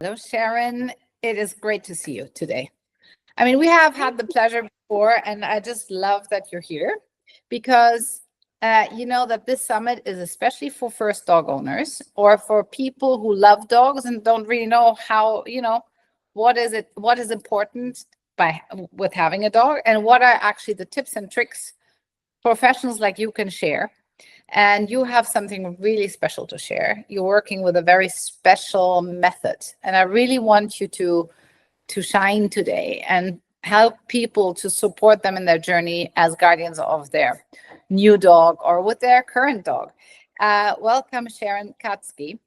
Hello, Sharon. It is great to see you today. I mean, we have had the pleasure before, and I just love that you're here because you know that this summit is especially for first dog owners or for people who love dogs and don't really know how, what is important with having a dog, and what are actually the tips and tricks professionals like you can share. And you have something really special to share. You're working with a very special method, and I really want you to shine today and help people to support them in their journey as guardians of their new dog or with their current dog. Welcome, Sharon Katzke.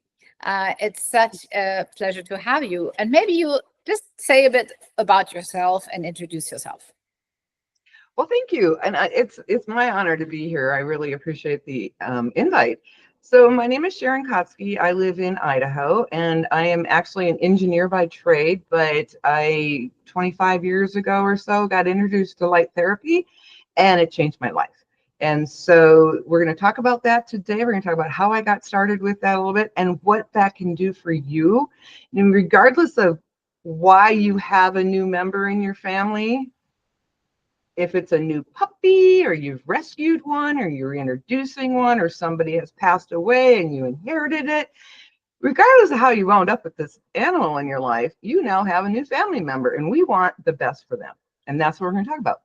It's such a pleasure to have you. And maybe you just say a bit about yourself and introduce yourself. Well, thank you. And it's my honor to be here. I really appreciate the invite. So my name is Sharon Katzke. I live in Idaho, and I am actually an engineer by trade, but I, 25 years ago or so, got introduced to light therapy, and it changed my life. And so we're going to talk about that today. We're going to talk about how I got started with that a little bit and what that can do for you. And regardless of why you have a new member in your family, if it's a new puppy or you've rescued one or you're introducing one or somebody has passed away and you inherited it, regardless of how you wound up with this animal in your life, you now have a new family member, and we want the best for them. And that's what we're going to talk about.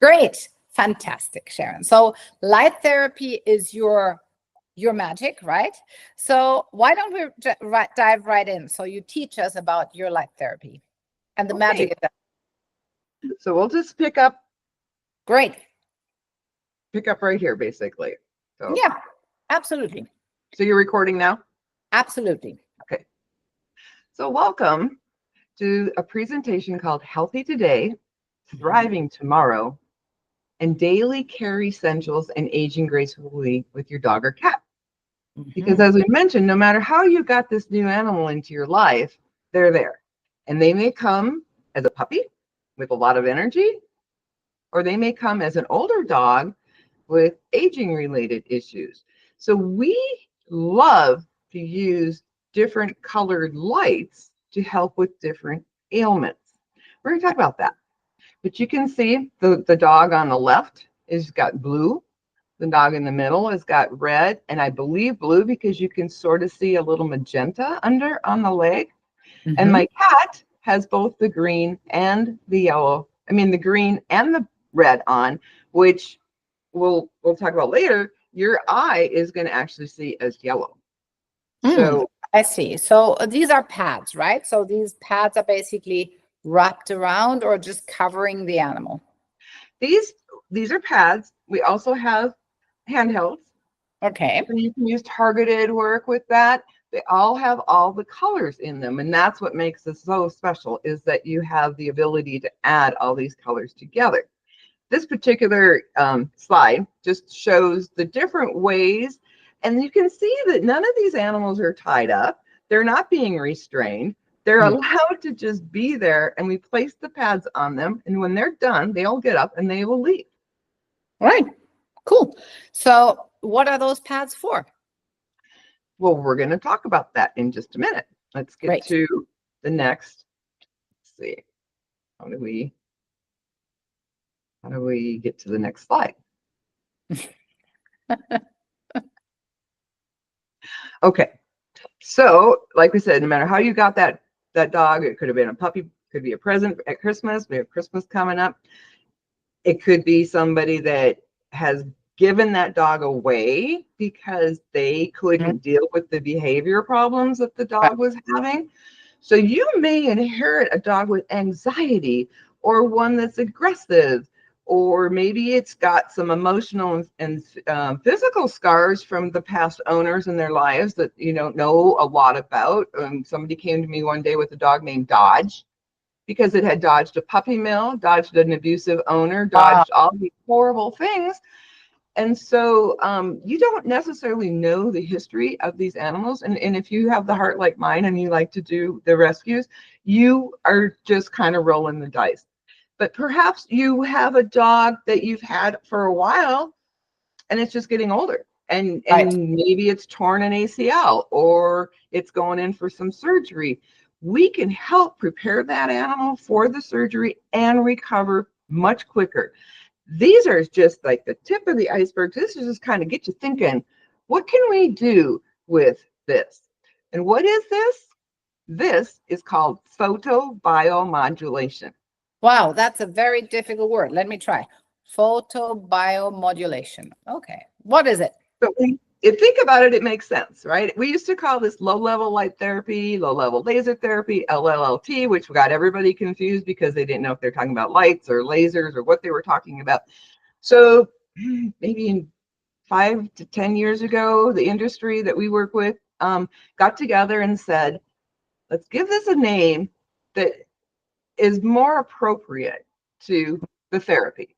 Great. Fantastic, Sharon. So light therapy is your magic, right? So why don't we dive right in? So you teach us about your light therapy and the magic of that. So we'll just pick up. Great. Pick up right here, basically. So, yeah, absolutely. So you're recording now? Absolutely. Okay. So welcome to a presentation called Healthy Today, Thriving Tomorrow, and Daily Care Essentials and Aging Gracefully with your dog or cat. Because as we mentioned, no matter how you got this new animal into your life, they're there. And they may come as a puppy with a lot of energy, or they may come as an older dog with aging related issues. So we love to use different colored lights to help with different ailments. We're going to talk about that. But you can see the dog on the left has got blue. The dog in the middle has got red, and I believe blue because you can sort of see a little magenta under on the leg. And my cat has both the green and the yellow. I mean, the green and the red on, which we'll talk about later. Your eye is going to actually see as yellow. So I see. So these are pads, right? So these pads are basically wrapped around or just covering the animal. These are pads. We also have handhelds. Okay. So you can use targeted work with that. They all have all the colors in them, and that's what makes this so special, is that you have the ability to add all these colors together. This particular slide just shows the different ways, and you can see that none of these animals are tied up. They're not being restrained. They're allowed to just be there, and we place the pads on them, and when they're done, they'll get up and they will leave. Right. Cool. So what are those pads for? Well, we're going to talk about that in just a minute. Let's get to the next. Let's see. How do we get to the next slide? Okay. So, like we said, no matter how you got that dog, it could have been a puppy, could be a present at Christmas. We have Christmas coming up. It could be somebody that has given that dog away because they couldn't deal with the behavior problems that the dog was having. So you may inherit a dog with anxiety, or one that's aggressive, or maybe it's got some emotional and physical scars from the past owners in their lives that you don't know a lot about. Somebody came to me one day with a dog named Dodge, because it had dodged a puppy mill, dodged an abusive owner, dodged all these horrible things. And so you don't necessarily know the history of these animals. And if you have the heart like mine and you like to do the rescues, you are just kind of rolling the dice. But perhaps you have a dog that you've had for a while and it's just getting older. And maybe it's torn an ACL or it's going in for some surgery. we can help prepare that animal for the surgery and recover much quicker. These are just like the tip of the iceberg. This is just kind of get you thinking, what can we do with this? And what is this? This is called photobiomodulation. Wow, that's a very difficult word. Let me try. Photobiomodulation. Okay. What is it? So if you think about it, it makes sense, right? We used to call this low-level light therapy, low-level laser therapy, LLLT, which got everybody confused because they didn't know if they're talking about lights or lasers or what they were talking about. So maybe in 5 to 10 years ago, the industry that we work with got together and said, let's give this a name that is more appropriate to the therapy.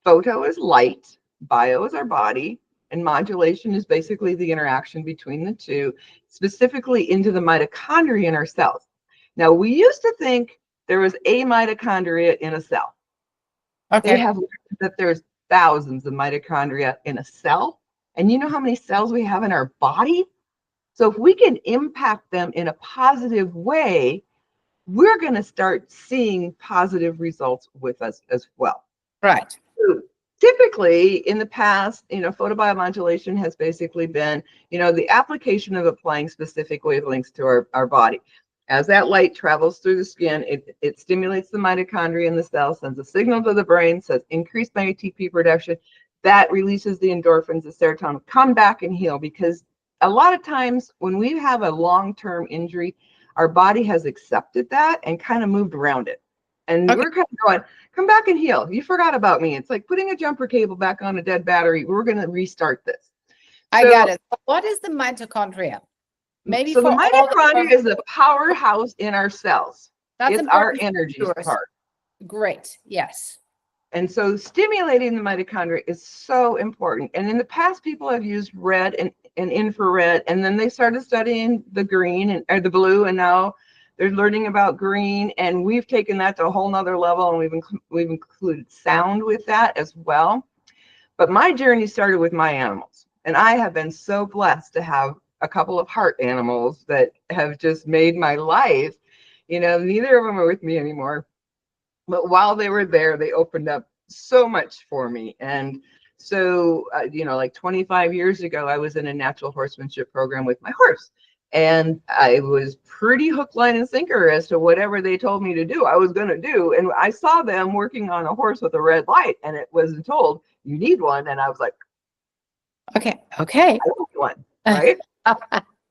Photo is light, bio is our body, and modulation is basically the interaction between the two, specifically into the mitochondria in our cells. Now, we used to think there was a mitochondria in a cell. Okay. They have learned that there's thousands of mitochondria in a cell. And you know how many cells we have in our body? So if we can impact them in a positive way, we're going to start seeing positive results with us as well. Right. So typically in the past, photobiomodulation has basically been, the application of applying specific wavelengths to our body. As that light travels through the skin, it stimulates the mitochondria in the cell, sends a signal to the brain, says increase my ATP production. That releases the endorphins, the serotonin, come back and heal. Because a lot of times when we have a long-term injury, our body has accepted that and kind of moved around it. And we're kind of going, come back and heal. You forgot about me. It's like putting a jumper cable back on a dead battery. We're going to restart this. I got it. What is the mitochondria? Maybe so for the mitochondria is the powerhouse in our cells. It's our energy part. Great. Yes. And so stimulating the mitochondria is so important. And in the past, people have used red and infrared, and then they started studying the green or the blue, and now they're learning about green. And we've taken that to a whole nother level, and we've included sound with that as well. But my journey started with my animals, and I have been so blessed to have a couple of heart animals that have just made my life. Neither of them are with me anymore. But while they were there, they opened up so much for me. And so, like 25 years ago, I was in a natural horsemanship program with my horse. And I was pretty hook, line, and sinker as to whatever they told me to do, I was going to do. And I saw them working on a horse with a red light, and it wasn't told, you need one. And I was like, okay. I want one, right?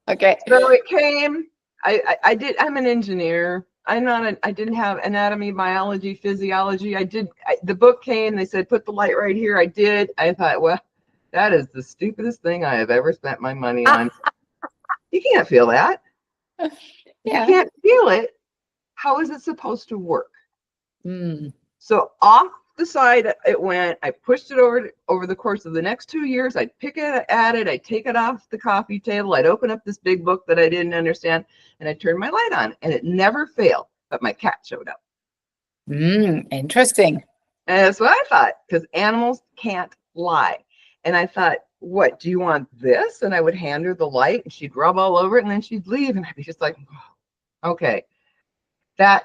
Okay. So it came, I'm an engineer. I didn't have anatomy, biology, physiology. The book came, they said, put the light right here. I did. I thought, well, that is the stupidest thing I have ever spent my money on. You can't feel that. Yeah. You can't feel it. How is it supposed to work? So off the side it went. I pushed it over the course of the next 2 years. I'd pick it at it. I'd take it off the coffee table. I'd open up this big book that I didn't understand, and I'd turn my light on, and it never failed. But my cat showed up. Interesting. And that's what I thought, because animals can't lie. And I thought, what, do you want this? And I would hand her the light, and she'd rub all over it, and then she'd leave. And I'd be just like, oh, okay.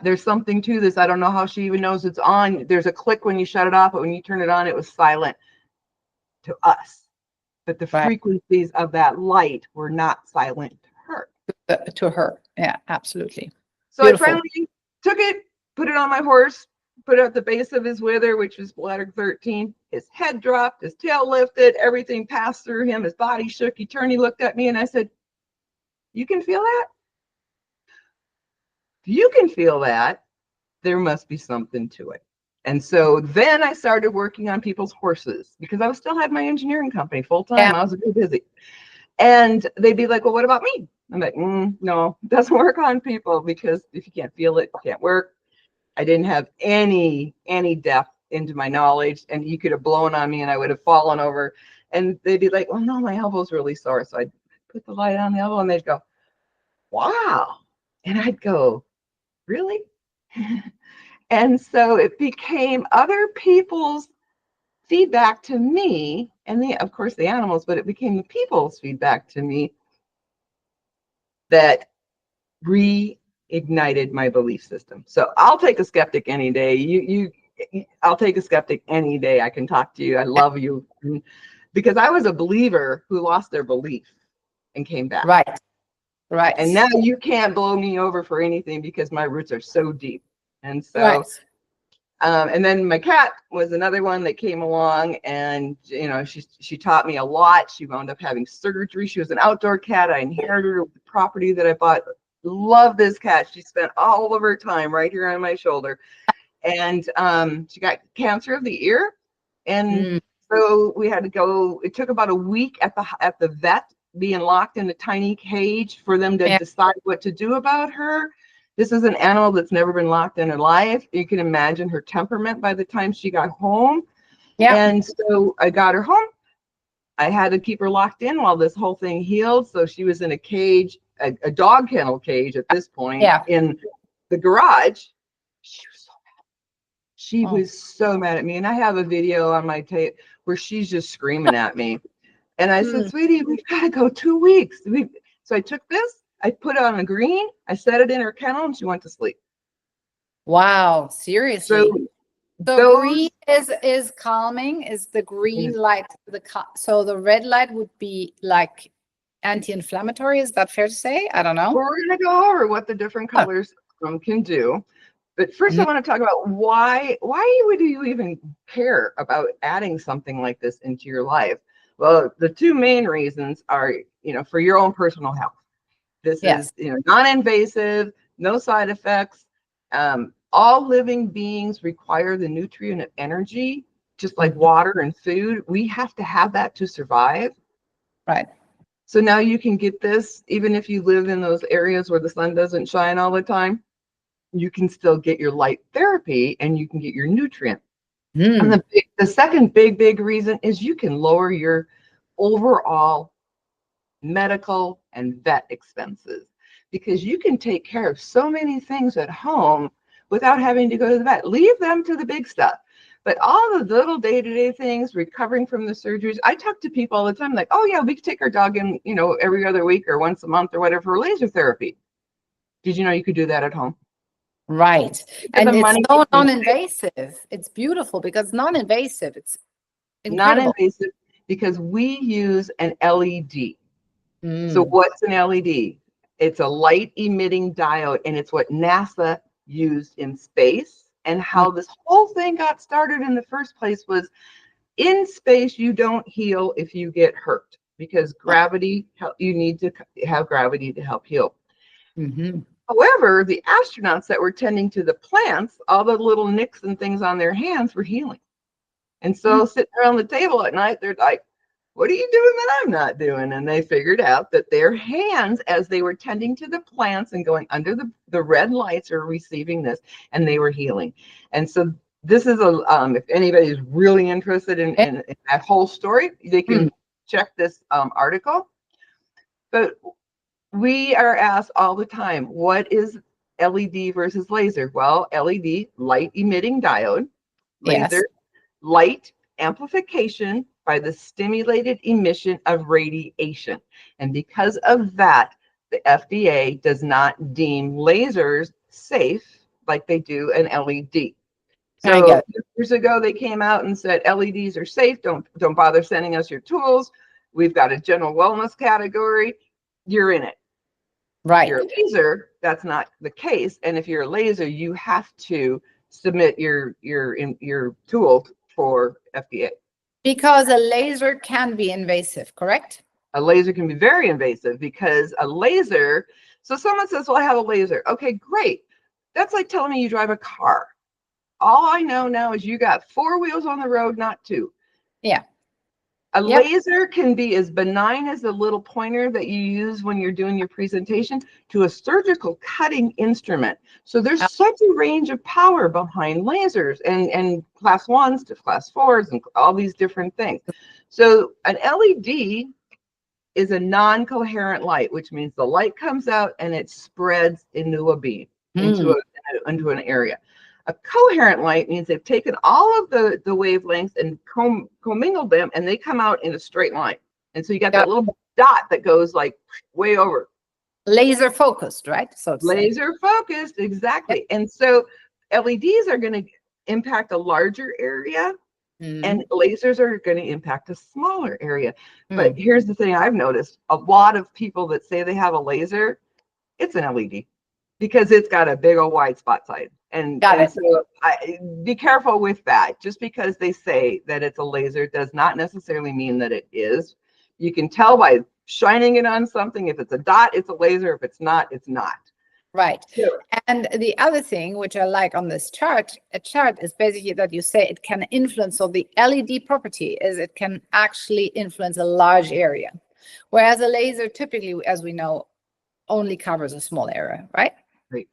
There's something to this. I don't know how she even knows it's on. There's a click when you shut it off, but when you turn it on, it was silent to us. But the frequencies of that light were not silent to her. To her. Yeah, absolutely. So beautiful. I finally took it, put it on my horse, put it at the base of his wither, which was bladder 13. His head dropped, his tail lifted, everything passed through him. His body shook. He turned, he looked at me, and I said, you can feel that? If you can feel that, there must be something to it. And so then I started working on people's horses, because I still had my engineering company full time. Yeah. I was really busy. And they'd be like, well, what about me? I'm like, no, it doesn't work on people, because if you can't feel it, it can't work. I didn't have any depth into my knowledge, and you could have blown on me and I would have fallen over. And they'd be like, well, no, my elbow's really sore. So I'd put the light on the elbow, and they'd go, wow. And I'd go, really? And so it became other people's feedback to me, and of course the animals, but it became the people's feedback to me that redefined ignited my belief system. So I'll take a skeptic any day. I'll take a skeptic any day. I can talk to you. I love you. Because I was a believer who lost their belief and came back. Right. Right. And now you can't blow me over for anything because my roots are so deep. And so, right. And then my cat was another one that came along, and she taught me a lot. She wound up having surgery. She was an outdoor cat. I inherited her property that I bought. Love this cat. She spent all of her time right here on my shoulder, and she got cancer of the ear, and so we had to go. It took about a week at the vet, being locked in a tiny cage for them to decide what to do about her. This is an animal that's never been locked in her life. You can imagine her temperament by the time she got home. Yeah. And so I got her home. I had to keep her locked in while this whole thing healed. So she was in a cage, a dog kennel cage at this point, in the garage. She was so mad. She was so mad at me. And I have a video on my tape where she's just screaming at me. And I said, sweetie, we've got to go 2 weeks. So I took this, I put it on a green, I set it in her kennel, and she went to sleep. Wow, seriously. So green is calming, is the green light. So the red light would be like anti-inflammatory. Is that fair to say? I don't know. We're going to go over what the different colors can do. But first I want to talk about why would you even care about adding something like this into your life? Well, the two main reasons are, for your own personal health. This is, non-invasive, no side effects. All living beings require the nutrient of energy, just like water and food. We have to have that to survive. Right. So now you can get this, even if you live in those areas where the sun doesn't shine all the time, you can still get your light therapy and you can get your nutrient. And the second big reason is you can lower your overall medical and vet expenses, because you can take care of so many things at home without having to go to the vet. Leave them to the big stuff. But all the little day-to-day things, recovering from the surgeries, I talk to people all the time like, oh yeah, we could take our dog in, every other week or once a month or whatever for laser therapy. Did you know you could do that at home? Right. And it's so non-invasive. It's beautiful because non-invasive. It's incredible. Non-invasive because we use an LED. So what's an LED? It's a light emitting diode, and it's what NASA used in space. And how this whole thing got started in the first place was, in space, you don't heal if you get hurt, because gravity, you need to have gravity to help heal. However, the astronauts that were tending to the plants, all the little nicks and things on their hands were healing. And so sitting around the table at night, they're like, what are you doing that I'm not doing? And they figured out that their hands, as they were tending to the plants and going under the red lights, are receiving this, and they were healing. And so this is if anybody's really interested in that whole story, they can check this article. But we are asked all the time, what is LED versus laser? Well, LED, light emitting diode, laser, light amplification by the stimulated emission of radiation. And because of that, the FDA does not deem lasers safe like they do an LED. So years ago, they came out and said LEDs are safe. Don't bother sending us your tools. We've got a general wellness category. You're in it. Right. If you're a laser, that's not the case. And if you're a laser, you have to submit your tool for FDA. Because a laser can be invasive, correct? A laser can be very invasive because a laser, so someone says, well, I have a laser. Okay, great. That's like telling me you drive a car. All I know now is you got 4 wheels on the road, not 2. Yeah. A laser can be as benign as a little pointer that you use when you're doing your presentation to a surgical cutting instrument. So there's such a range of power behind lasers and class 1s to class 4s and all these different things. So an LED is a non-coherent light, which means the light comes out and it spreads into a beam, into an area. A coherent light means they've taken all of the wavelengths and commingled them, and they come out in a straight line. And so you got that little dot that goes like way over. laser focused, right? So to say. Laser focused, exactly. And so LEDs are going to impact a larger area, and lasers are going to impact a smaller area. But here's the thing I've noticed: a lot of people that say they have a laser, it's an LED because it's got a big old wide spot side. And so be careful with that. Just because they say that it's a laser does not necessarily mean that it is. You can tell by shining it on something. If it's a dot, it's a laser. If it's not, it's not. Right. Sure. And the other thing, which I like on this chart, a chart is basically that you say it can influence. So the LED property is it can actually influence a large area, whereas a laser typically, as we know, only covers a small area, right? Right.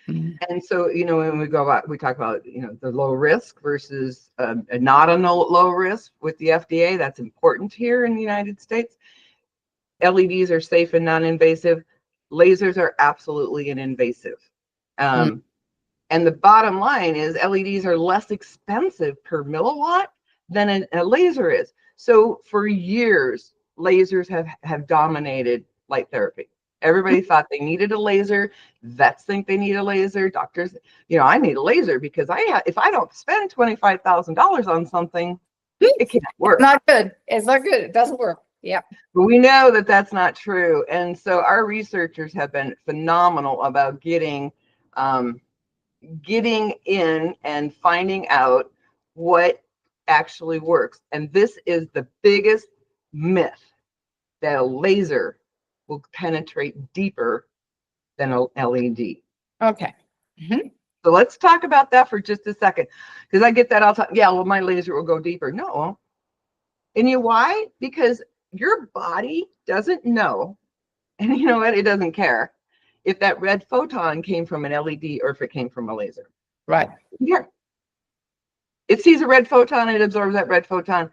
And so, when we talk about, the low risk versus not a low risk with the FDA. That's important here in the United States. LEDs are safe and non-invasive. Lasers are absolutely an invasive. And the bottom line is LEDs are less expensive per milliwatt than a laser is. So for years, lasers have dominated light therapy. Everybody thought they needed a laser. Vets think they need a laser. Doctors, I need a laser because if I don't spend $25,000 on something, it can't work. It's not good. It's not good. It doesn't work. Yeah. But we know that that's not true. And so our researchers have been phenomenal about getting in and finding out what actually works. And this is the biggest myth, that a laser will penetrate deeper than a LED. Okay. So let's talk about that for just a second, because I get that all the time. Yeah, well, my laser will go deeper. No. And you know why? Because your body doesn't know, and you know what? It doesn't care if that red photon came from an LED or if it came from a laser. Right. Yeah. It sees a red photon, it absorbs that red photon.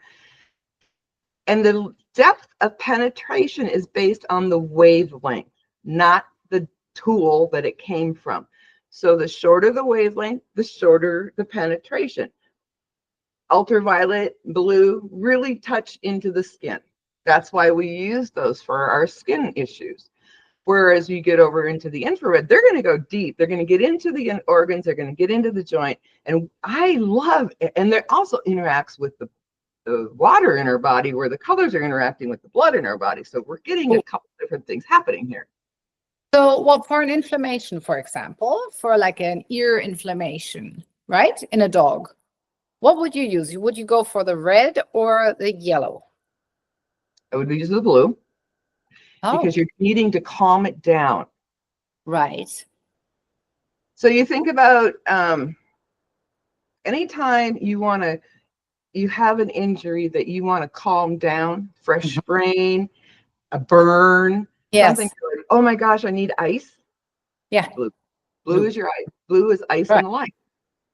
And the depth of penetration is based on the wavelength, not the tool that it came from. So the shorter the wavelength, the shorter the penetration. Ultraviolet, blue really touch into the skin. That's why we use those for our skin issues. Whereas you get over into the infrared, they're going to go deep. They're going to get into the organs. They're going to get into the joint. And I love it. And it also interacts with the water in our body, where the colors are interacting with the blood in our body. So we're getting a couple different things happening here. So, well, for an inflammation, for example, for like an ear inflammation, right, in a dog, what would you use? Would you go for the red or the yellow? I would use the blue because you're needing to calm it down. Right. So you think about anytime you have an injury that you want to calm down, fresh sprain, a burn, something like, oh my gosh, I need ice. Yeah. Blue is your ice. Blue is ice and light.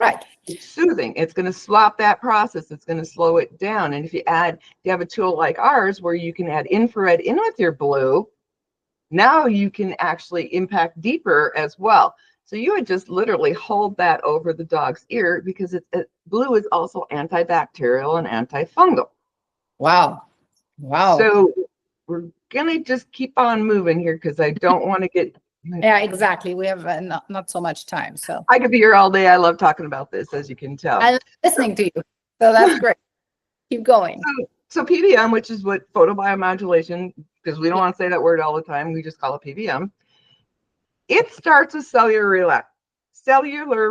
Right. It's soothing. It's going to stop that process. It's going to slow it down. And if you have a tool like ours where you can add infrared in with your blue, now you can actually impact deeper as well. So you would just literally hold that over the dog's ear, because blue is also antibacterial and antifungal. Wow. Wow. So we're going to just keep on moving here, because I don't want to get... Yeah, exactly. We have not so much time. So I could be here all day. I love talking about this, as you can tell. I love listening to you. So that's great. Keep going. So PBM, which is what photobiomodulation, because we don't want to say that word all the time, we just call it PBM. It starts a cellular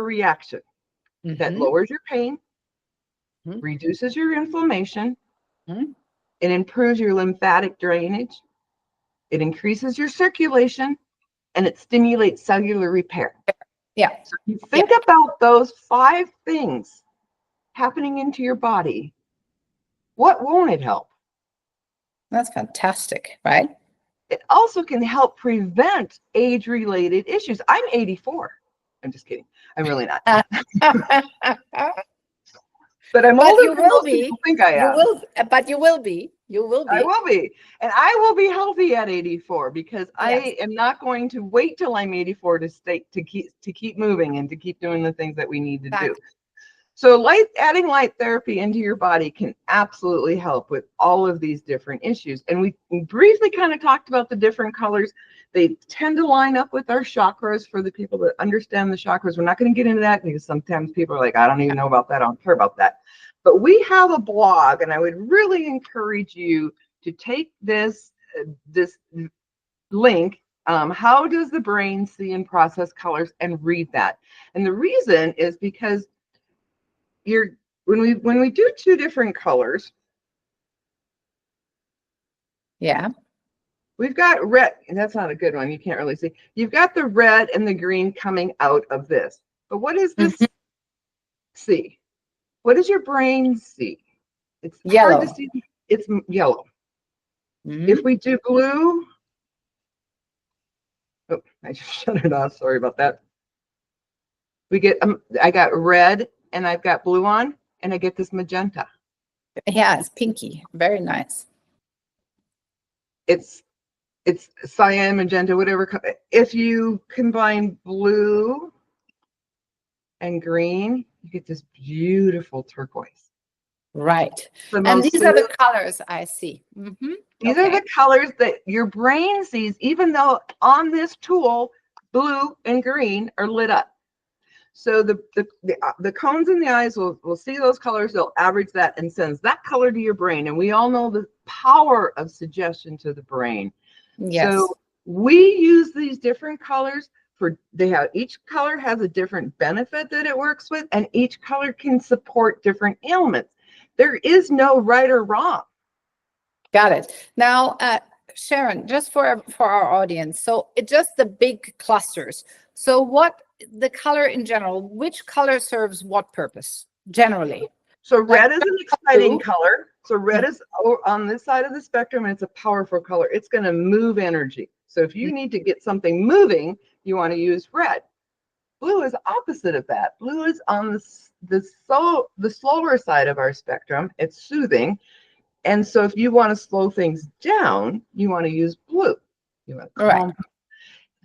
reaction that lowers your pain, reduces your inflammation, it improves your lymphatic drainage, it increases your circulation, and it stimulates cellular repair. Yeah. So you think about those 5 things happening into your body. What won't it help? That's fantastic, right? It also can help prevent age-related issues. I'm 84. I'm just kidding. I'm really not. But I'm older than most people think I am. But you will be. You will be. I will be. And I will be healthy at 84, because I am not going to wait till I'm 84 to keep moving and to keep doing the things that we need to do. So adding light therapy into your body can absolutely help with all of these different issues. And we briefly kind of talked about the different colors. They tend to line up with our chakras for the people that understand the chakras. We're not going to get into that because sometimes people are like, I don't even know about that. I don't care about that. But we have a blog, and I would really encourage you to take this link, how does the brain see and process colors, and read that. And the reason is because when we do two different colors, Yeah. we've got red, and that's not a good one. You can't really see. You've got the red and the green coming out of this. But what does this see? What does your brain see? It's Yellow. hard to see. It's yellow. Mm-hmm. If we do blue, oh, I just shut it off. Sorry about that. We get, I got red and I've got blue on, and I get this magenta. Yeah, it's pinky. Very nice. It's cyan, magenta, whatever. If you combine blue and green, you get this beautiful turquoise. Right. And these are the colors I see. Mm-hmm. These are the colors that your brain sees, even though on this tool, blue and green are lit up. So the cones in the eyes will see those colors, they'll average that and sends that color to your brain. And we all know the power of suggestion to the brain. Yes. So we use these different colors each color has a different benefit that it works with, and each color can support different ailments. There is no right or wrong. Got it. Now, Sharon, just for our audience, so it's just the big clusters. So what the color in general, which color serves what purpose generally? So red is an exciting color. So red is on this side of the spectrum, and it's a powerful color. It's going to move energy. So if you need to get something moving, you want to use red. Blue is opposite of that. Blue is on the slower side of our spectrum. It's soothing. And so if you want to slow things down, you want to use blue. You want to calm.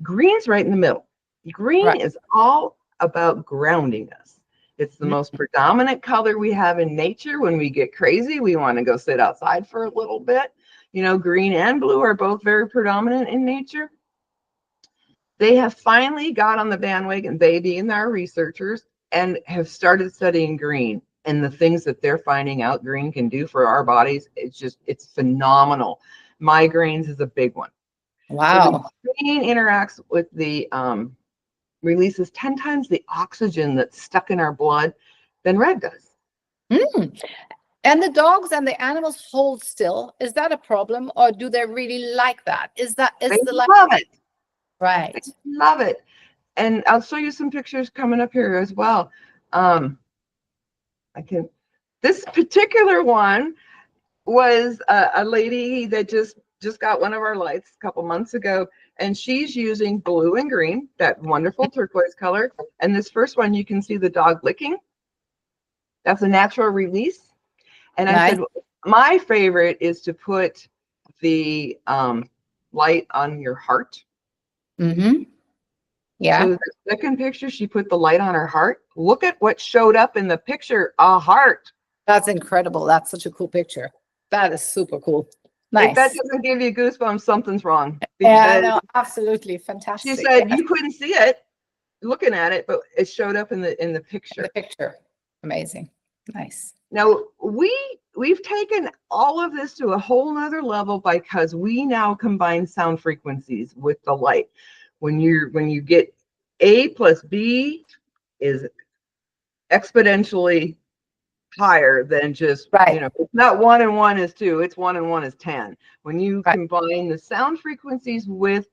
Green's right in the middle. Green is all about grounding us. It's the most predominant color we have in nature. When we get crazy, we want to go sit outside for a little bit. You know, green and blue are both very predominant in nature. They have finally got on the bandwagon, they being our researchers, and have started studying green and the things that they're finding out green can do for our bodies. It's phenomenal. Migraines is a big one. Wow. So green interacts with the releases 10 times the oxygen that's stuck in our blood than red does. And the dogs and the animals hold still. Is that a problem, or do they really like that? They love it. Right. They love it. And I'll show you some pictures coming up here as well. This particular one was a lady that just got one of our lights a couple months ago, and she's using blue and green, that wonderful turquoise color. And this first one, you can see the dog licking. That's a natural release. And I said, my favorite is to put the light on your heart. Yeah. So the second picture, she put the light on her heart. Look at what showed up in the picture, a heart. That's incredible. That's such a cool picture. That is super cool. Nice. If that doesn't give you goosebumps, something's wrong. Yeah, no, absolutely fantastic. She said you couldn't see it looking at it, but it showed up in the picture. The picture. Amazing. Nice. Now we've taken all of this to a whole nother level because we now combine sound frequencies with the light. When you get A plus B is exponentially higher than just, it's not 1 and 1 is 2, it's 1 and 1 is 10. When you combine the sound frequencies with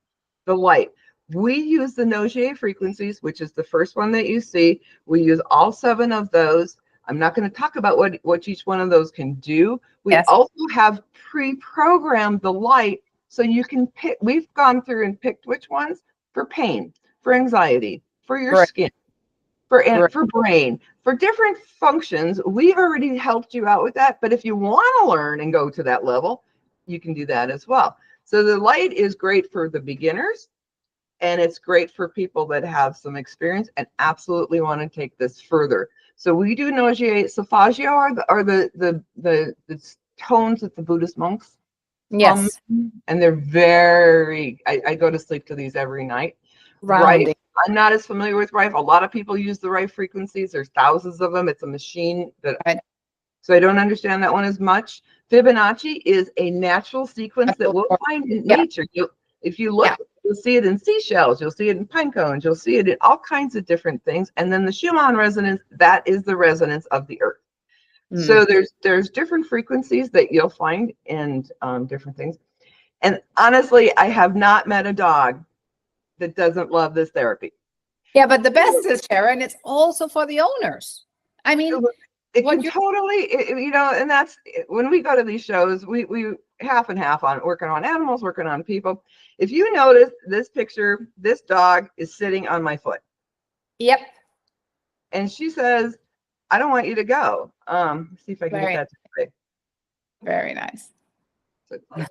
the light, we use the Nogier frequencies, which is the first one that you see. We use all 7 of those. I'm not going to talk about what each one of those can do. We also have pre-programmed the light so you can pick. We've gone through and picked which ones for pain, for anxiety, for your skin, for brain, for different functions. We've already helped you out with that. But if you want to learn and go to that level, you can do that as well. So the light is great for the beginners and it's great for people that have some experience and absolutely want to take this further. So we do Nogier. Solfeggio are the tones that the Buddhist monks hum, Yes. and they're very, I go to sleep to these every night. Rife, Rounding. I'm not as familiar with Rife. A lot of people use the Rife frequencies. There's thousands of them. It's a machine that, Right. so I don't understand that one as much. Fibonacci is a natural sequence that we'll find in Yeah. nature. If you look, you'll see it in seashells, you'll see it in pine cones, you'll see it in all kinds of different things. And then the Schumann resonance, that is the resonance of the earth. So there's different frequencies that you'll find in different things. And honestly, I have not met a dog that doesn't love this therapy. Yeah, but the best is, Sharon, it's also for the owners. I mean, it can totally, you know, and that's when we go to these shows, we half and half on working on animals, working on people. If you notice this picture, this dog is sitting on my foot. Yep. And she says, I don't want you to go. See if I can get that to play. Very nice. So, no,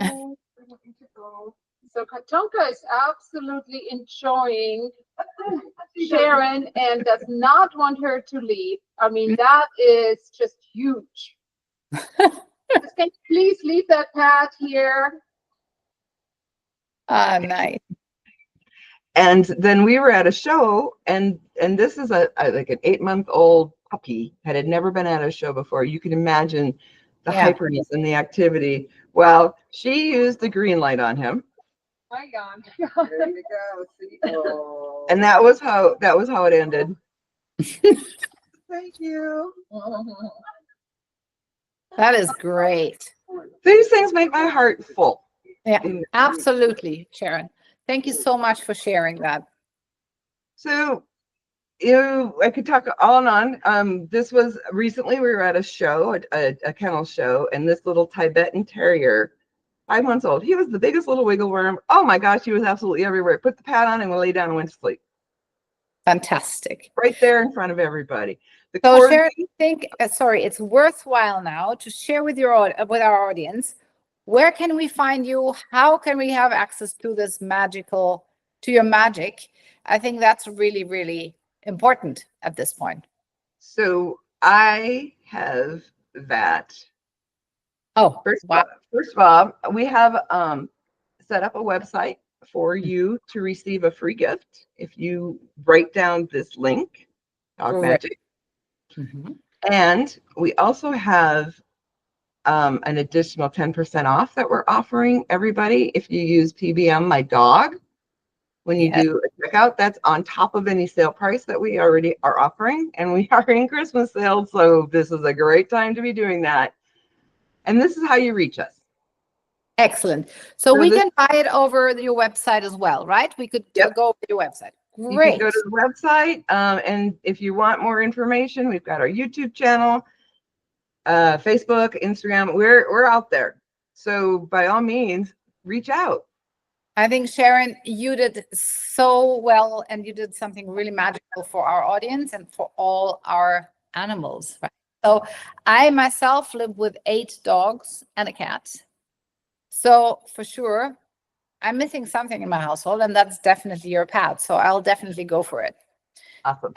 I want you to go. So Katonka is absolutely enjoying Sharon and does not want her to leave. I mean, that is just huge. Can you please leave that pad here? Nice. And then we were at a show, and this is like an 8-month-old puppy that had never been at a show before. You can imagine the hyperness and the activity. Well, she used the green light on him. My God. There you go. See? Oh. And that was how it ended. Thank you. That is great. These things make my heart full. Yeah, absolutely, Sharon. Thank you so much for sharing that. So, I could talk on and on. This was recently, we were at a show, a kennel show, and this little Tibetan Terrier, 5 months old, he was the biggest little wiggle worm. Oh my gosh, he was absolutely everywhere. Put the pad on and we lay down and went to sleep. Fantastic. Right there in front of everybody. So Sharon, I think, it's worthwhile now to share with our audience, where can we find you? How can we have access to this to your magic? I think that's really, really important at this point. So I have that. Oh, first of all, we have set up a website for you to receive a free gift if you write down this link, Dog Magic. And we also have an additional 10% off that we're offering everybody if you use PBM My Dog. When you do a checkout, that's on top of any sale price that we already are offering. And we are in Christmas sales, so this is a great time to be doing that. And this is how you reach us. Excellent. So we can buy it over your website as well, right? We could go over your website. Great. You can go to the website, and if you want more information, we've got our YouTube channel, Facebook, Instagram. We're out there. So by all means, reach out. I think, Sharon, you did so well, and you did something really magical for our audience and for all our animals. Right? So I myself live with 8 dogs and a cat. So for sure, I'm missing something in my household, and that's definitely your pet. So I'll definitely go for it. Awesome.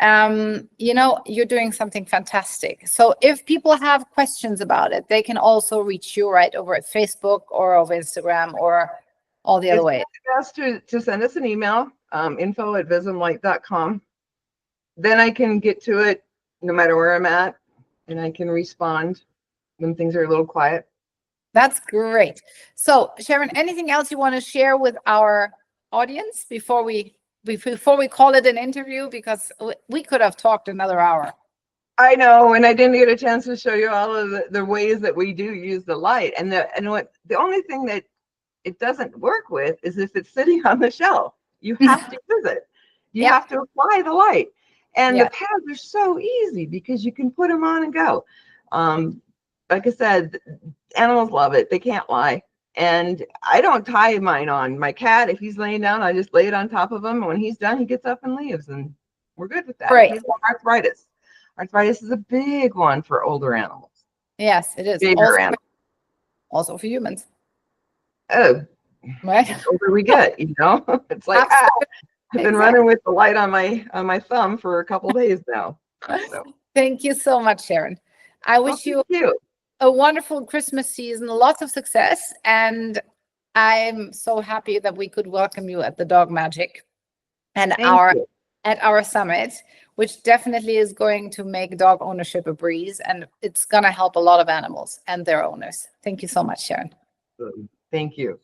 And, you're doing something fantastic. So if people have questions about it, they can also reach you right over at Facebook or over Instagram or all the other ways. It's best to send us an email, info@visumlight.com. Then I can get to it no matter where I'm at, and I can respond when things are a little quiet. That's great. So Sharon, anything else you want to share with our audience before we call it an interview? Because we could have talked another hour. I know, and I didn't get a chance to show you all of the ways that we do use the light. And the only thing that it doesn't work with is if it's sitting on the shelf. You have to use it. You have to apply the light. And the pads are so easy because you can put them on and go. Like I said, animals love it. They can't lie. And I don't tie mine on. My cat, if he's laying down, I just lay it on top of him. And when he's done, he gets up and leaves. And we're good with that. Right. He's got arthritis. Arthritis is a big one for older animals. Yes, it is. Bigger animals. Also for humans. oh, Right? the older we get, you know, it's like, Absolutely. I've been running with the light on my thumb for a couple days now. So, Thank you so much, Sharon. I well, wish you thank you. a wonderful Christmas season, lots of success, and I'm so happy that we could welcome you at the Dog Magic and Thank you. at our summit, which definitely is going to make dog ownership a breeze, and it's going to help a lot of animals and their owners. Thank you so much, Sharon. Thank you.